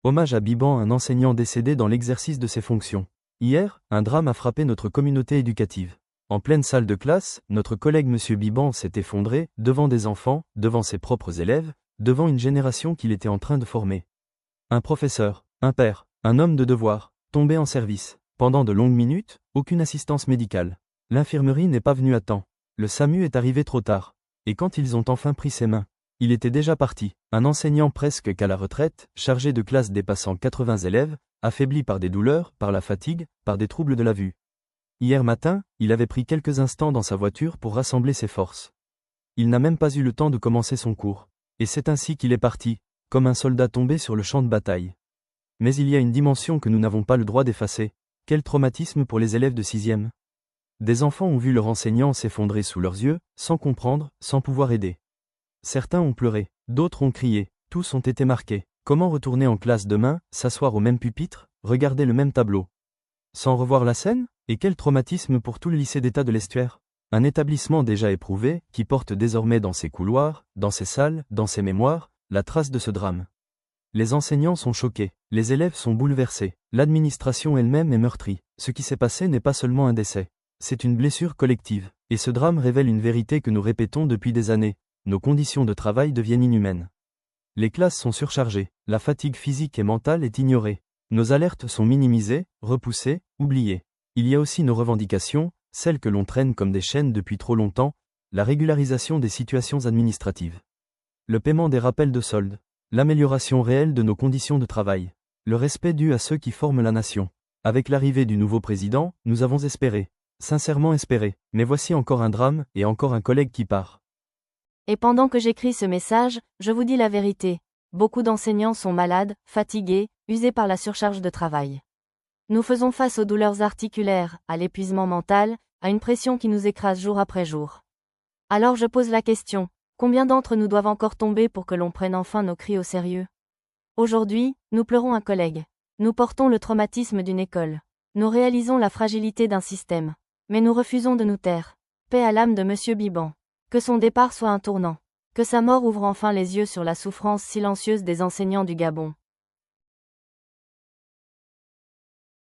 Hommage à Biban, un enseignant décédé dans l'exercice de ses fonctions. Hier, un drame a frappé notre communauté éducative. En pleine salle de classe, notre collègue M. Biban s'est effondré, devant des enfants, devant ses propres élèves, devant une génération qu'il était en train de former. Un professeur, un père, un homme de devoir, tombé en service. Pendant de longues minutes, aucune assistance médicale. L'infirmerie n'est pas venue à temps. Le SAMU est arrivé trop tard. Et quand ils ont enfin pris ses mains, il était déjà parti. Un enseignant presque qu'à la retraite, chargé de classes dépassant 80 élèves, affaibli par des douleurs, par la fatigue, par des troubles de la vue. Hier matin, il avait pris quelques instants dans sa voiture pour rassembler ses forces. Il n'a même pas eu le temps de commencer son cours. Et c'est ainsi qu'il est parti, comme un soldat tombé sur le champ de bataille. Mais il y a une dimension que nous n'avons pas le droit d'effacer. Quel traumatisme pour les élèves de 6e. Des enfants ont vu leur enseignant s'effondrer sous leurs yeux, sans comprendre, sans pouvoir aider. Certains ont pleuré, d'autres ont crié, tous ont été marqués. Comment retourner en classe demain, s'asseoir au même pupitre, regarder le même tableau? Sans revoir la scène? Et quel traumatisme pour tout le lycée d'État de l'Estuaire? Un établissement déjà éprouvé, qui porte désormais dans ses couloirs, dans ses salles, dans ses mémoires, la trace de ce drame. Les enseignants sont choqués, les élèves sont bouleversés, l'administration elle-même est meurtrie. Ce qui s'est passé n'est pas seulement un décès. C'est une blessure collective, et ce drame révèle une vérité que nous répétons depuis des années. Nos conditions de travail deviennent inhumaines. Les classes sont surchargées, la fatigue physique et mentale est ignorée. Nos alertes sont minimisées, repoussées, oubliées. Il y a aussi nos revendications, celles que l'on traîne comme des chaînes depuis trop longtemps, la régularisation des situations administratives. Le paiement des rappels de solde. L'amélioration réelle de nos conditions de travail. Le respect dû à ceux qui forment la nation. Avec l'arrivée du nouveau président, nous avons espéré. Sincèrement espéré. Mais voici encore un drame, et encore un collègue qui part. Et pendant que j'écris ce message, je vous dis la vérité. Beaucoup d'enseignants sont malades, fatigués, usés par la surcharge de travail. Nous faisons face aux douleurs articulaires, à l'épuisement mental, à une pression qui nous écrase jour après jour. Alors je pose la question, combien d'entre nous doivent encore tomber pour que l'on prenne enfin nos cris au sérieux? Aujourd'hui, nous pleurons un collègue. Nous portons le traumatisme d'une école. Nous réalisons la fragilité d'un système. Mais nous refusons de nous taire. Paix à l'âme de M. Biban. Que son départ soit un tournant. Que sa mort ouvre enfin les yeux sur la souffrance silencieuse des enseignants du Gabon.